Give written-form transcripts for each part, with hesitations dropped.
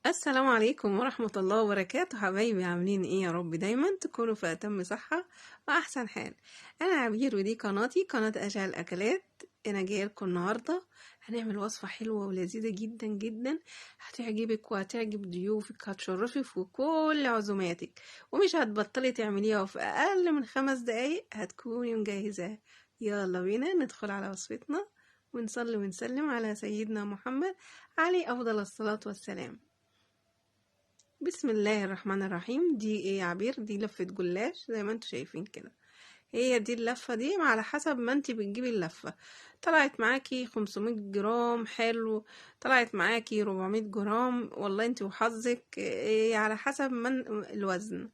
السلام عليكم ورحمة الله وبركاته. حبايبي عاملين ايه؟ يا رب دايما تكونوا في أتم صحة وأحسن حال. أنا عبير ودي قناتي، قناة أشعل أكلات. أنا جاية لكم النهاردة هنعمل وصفة حلوة ولذيذة جدا جدا، هتعجبك وهتعجب ضيوفك، هتشرفك في كل عزوماتك، ومش هتبطلي تعمليها، وفي أقل من 5 دقايق هتكوني مجهزاها. يلا بينا ندخل على وصفتنا ونصلي ونسلم على سيدنا محمد عليه أفضل الصلاة والسلام. بسم الله الرحمن الرحيم. دي ايه يا عبير؟ دي لفة جلاش زي ما انتوا شايفين كده. هي دي اللفة دي على حسب ما انتي بتجيبي اللفة. طلعت معاكي 500 جرام حلو، طلعت معاكي 400 جرام، والله انتي وحظك. إيه على حسب من الوزن.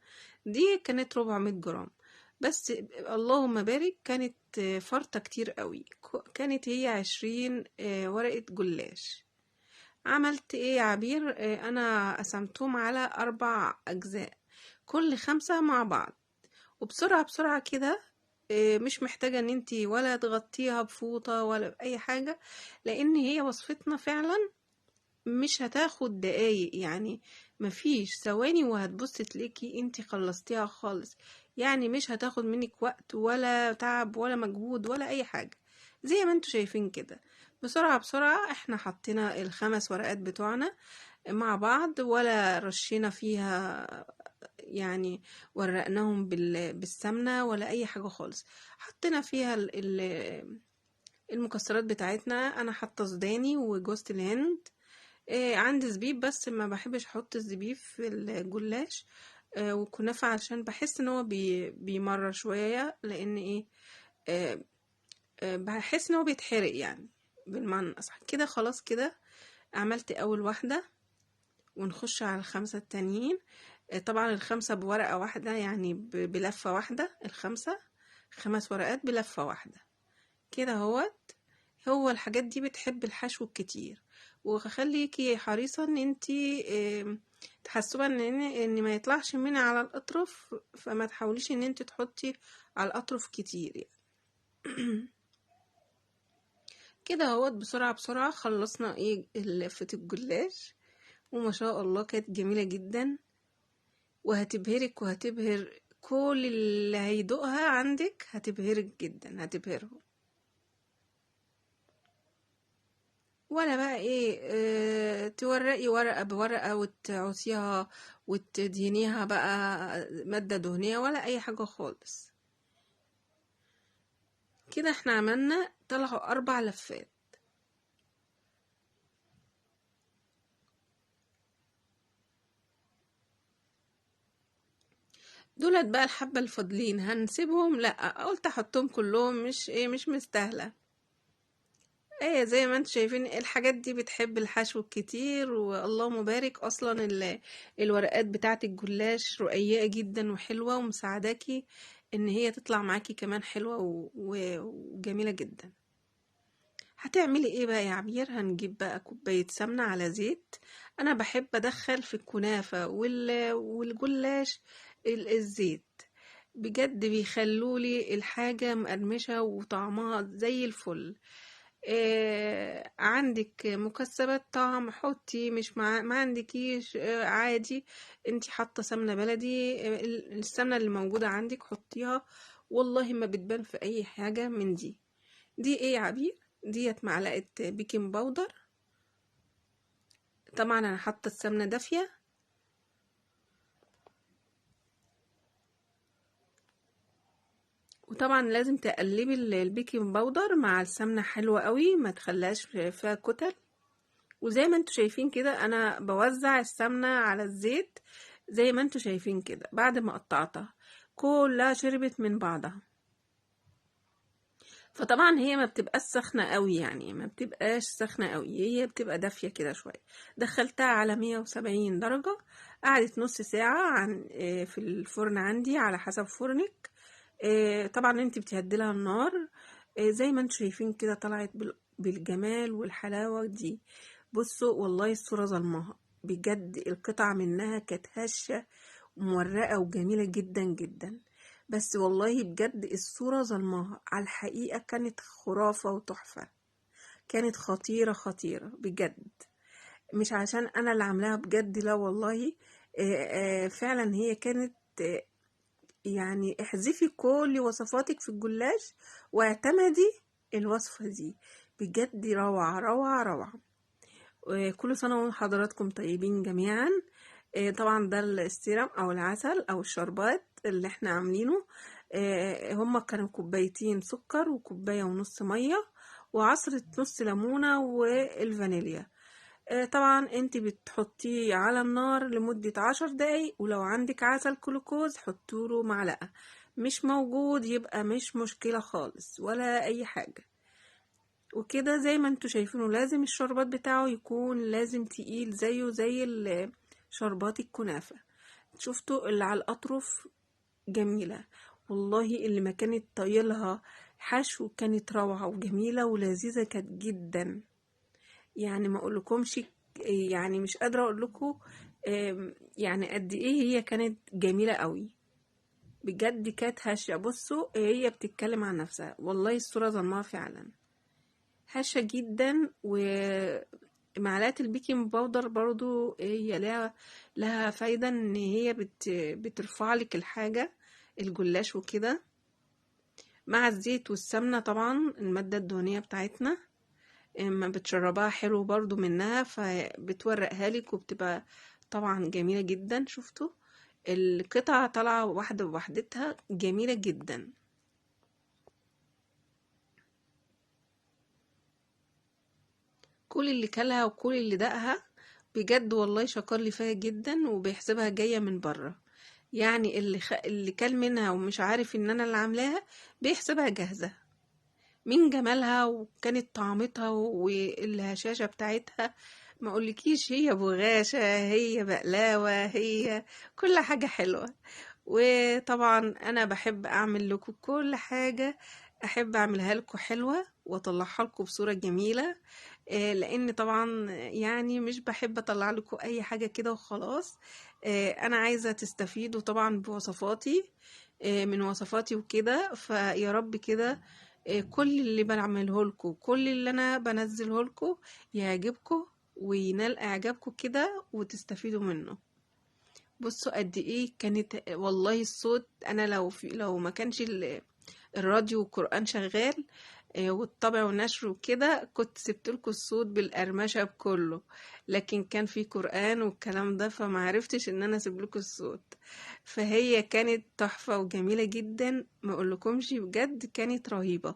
دي كانت 400 جرام بس، اللهم بارك، كانت فرطة كتير قوي. كانت هي 20 ورقة جلاش. عملت ايه يا عبير؟ انا قسمتهم على 4 اجزاء، كل 5 مع بعض، وبسرعة بسرعة كده. مش محتاجة ان انتي ولا تغطيها بفوطة ولا بأي حاجة، لان هي وصفتنا فعلا مش هتاخد دقايق، يعني مفيش ثواني وهتبص تلاقي انتي خلصتيها خالص. يعني مش هتاخد منك وقت ولا تعب ولا مجهود ولا اي حاجة، زي ما انتوا شايفين كده. بسرعة بسرعة احنا حطينا ال5 ورقات بتوعنا مع بعض، ولا رشينا فيها، يعني ورقناهم بالسمنة ولا اي حاجة خالص. حطينا فيها المكسرات بتاعتنا. انا حاطة سوداني وجوز الهند. عندي زبيب بس ما بحبش احط الزبيب في الجلاش. وكنافة علشان بحس ان هو بيمرر شوية، لان ايه، آه، بحس ان هو بيتحرق يعني، بالمعنى اصح كده. خلاص كده عملت اول واحدة، ونخش على ال5 التانيين. طبعا ال5 بورقة واحدة، يعني بلفة واحدة. ال5 ورقات بلفة واحدة كده. هو الحاجات دي بتحب الحشو الكتير، وخليكي حريصة ان انتي تحسبا ان ما يطلعش منها على الاطراف، فما تحاوليش ان انتي تحطي على الاطراف كتير يعني. كده بسرعة بسرعة خلصنا ايه لفة الجلاش، وما شاء الله كانت جميلة جدا، وهتبهرك وهتبهر كل اللي هيدوقها عندك، هتبهرك جدا، هتبهرهم. ولا بقى ايه، تورقي ورقة بورقة وتعصيها وتدهنيها بقى مادة دهنية ولا اي حاجة خالص. كده احنا عملنا، طلعوا 4 لفات. دولت بقى الحبة الفاضلين هنسيبهم؟ لا، قلت احطهم كلهم، مش مستاهلة. ايه زي ما انتم شايفين الحاجات دي بتحب الحشو الكتير، واللهم بارك. اصلا الورقات بتاعه الجلاش رقيقه جدا وحلوه، ومساعداكي ان هي تطلع معاكي كمان حلوه وجميله جدا. هتعملي ايه بقى يا عبير؟ هنجيب بقى كوبايه سمنه على زيت. انا بحب ادخل في الكنافه والجلاش الزيت، بجد بيخلولي الحاجه مقرمشه وطعمها زي الفل. عندك مكسبات طعم حطي، مش ما عندكيش عادي. انتي حاطه سمنه بلدي، السمنه اللي موجوده عندك حطيها، والله ما بتبان في اي حاجه من دي. دي ايه يا عبير؟ ديت معلقه بيكنج باودر. طبعا انا حاطه السمنه دافيه، وطبعا لازم تقلبي البيكنج باودر مع السمنه حلوه قوي، ما تخليهاش فيها كتل. وزي ما انتوا شايفين كده انا بوزع السمنة على الزيت، زي ما انتوا شايفين كده. بعد ما قطعتها كلها شربت من بعضها. فطبعا هي ما بتبقاش سخنة قوي، يعني ما بتبقاش سخنة قوي، هي بتبقى دافية كده شوية. دخلتها على 170 درجة، قعدت نص ساعة عن في الفرن عندي على حسب فرنك. طبعا انت بتهدلها النار. زي ما انتوا شايفين كده طلعت بالجمال والحلاوة دي. بصوا والله الصورة ظلمها، بجد القطعة منها كانت هشة ومورقة وجميلة جدا جدا. بس والله بجد الصورة ظلمها، على الحقيقة كانت خرافة وتحفة، كانت خطيرة خطيرة بجد. مش عشان انا اللي عاملاها بجد، لا والله. فعلا هي كانت يعني احذفي كل وصفاتك في الجلاش واعتمدي الوصفة دي، بجد روعة روعة روعة. كل سنة وحضراتكم طيبين جميعا. طبعا ده السيرم او العسل او الشربات اللي احنا عاملينه. هما كانوا كوبايتين سكر وكوباية ونص مية وعصرة نص ليمونة والفانيليا. طبعا انت بتحطيه على النار لمدة 10 دقايق، ولو عندك عسل كلوكوز حطوله معلقة، مش موجود يبقى مش مشكلة خالص ولا اي حاجة. وكده زي ما انتوا شايفينه لازم الشربات بتاعه يكون لازم تقيل زيه زي شربات الكنافة. شفتوا اللي على الأطرف جميلة والله، اللي ما كانت طايلها حشو كانت روعة وجميلة ولذيذة كانت جدا. يعني ما اقولكمش، يعني مش قادرة اقول لكم يعني قد ايه هي كانت جميلة قوي. بجد كانت هشة، بصوا هي بتتكلم عن نفسها والله، الصورة ظلمها فعلا هشة جدا. ومعلقة البيكنج باودر برضو هي لها فايدة، ان هي بترفع لك الحاجة الجلاش وكده، مع الزيت والسمنة طبعا المادة الدهنية بتاعتنا اما بتشربها حلو برضو منها فبتورقها لك وبتبقى طبعا جميلة جدا. شفتوا القطعة طالعة واحدة بوحدتها جميلة جدا. كل اللي كلها وكل اللي دقها بجد والله شكر لي فيها جدا وبيحسبها جاية من بره. يعني اللي كل منها ومش عارف ان انا اللي عاملاها بيحسبها جاهزة من جمالها، وكانت طعمتها والهشاشة بتاعتها ما اقولكيش، هي بغاشة هي بقلاوة هي كل حاجة حلوة. وطبعا انا بحب اعمل لكم كل حاجة، احب اعملها لكم حلوة واطلعها لكم بصورة جميلة. لان طبعا يعني مش بحب اطلع لكم اي حاجة كده وخلاص. انا عايزة تستفيدوا طبعا بوصفاتي، من وصفاتي وكده. فيا رب كده كل اللي بعمله لكم كل اللي انا بنزله لكم يعجبكم وينال اعجابكم كده وتستفيدوا منه. بصوا قد ايه كانت والله الصوت، انا لو ما كانش الراديو والقرآن شغال والطبع والنشر وكده كنت سبت لكم الصوت بالقرمشة بكله، لكن كان في قرآن والكلام ده فما عرفتش ان انا اسيب لكم الصوت. فهي كانت تحفة وجميلة جدا، ما اقولكمش بجد كانت رهيبة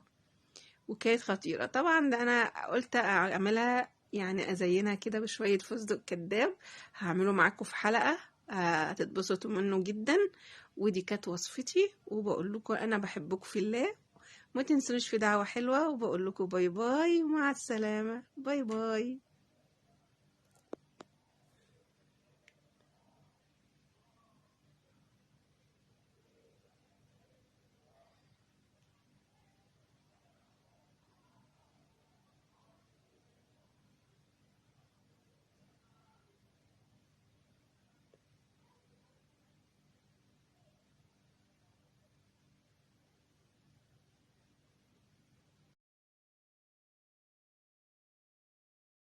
وكانت خطيرة. طبعا ده انا قلت اعملها يعني ازينها كده بشوية فستق كداب، هعمله معاكم في حلقة هتتبسطوا منه جدا. ودي كانت وصفتي، وبقول لكم انا بحبكم في الله، ما تنسونش في دعوة حلوة، وبقول لكم باي باي ومع السلامة. باي باي.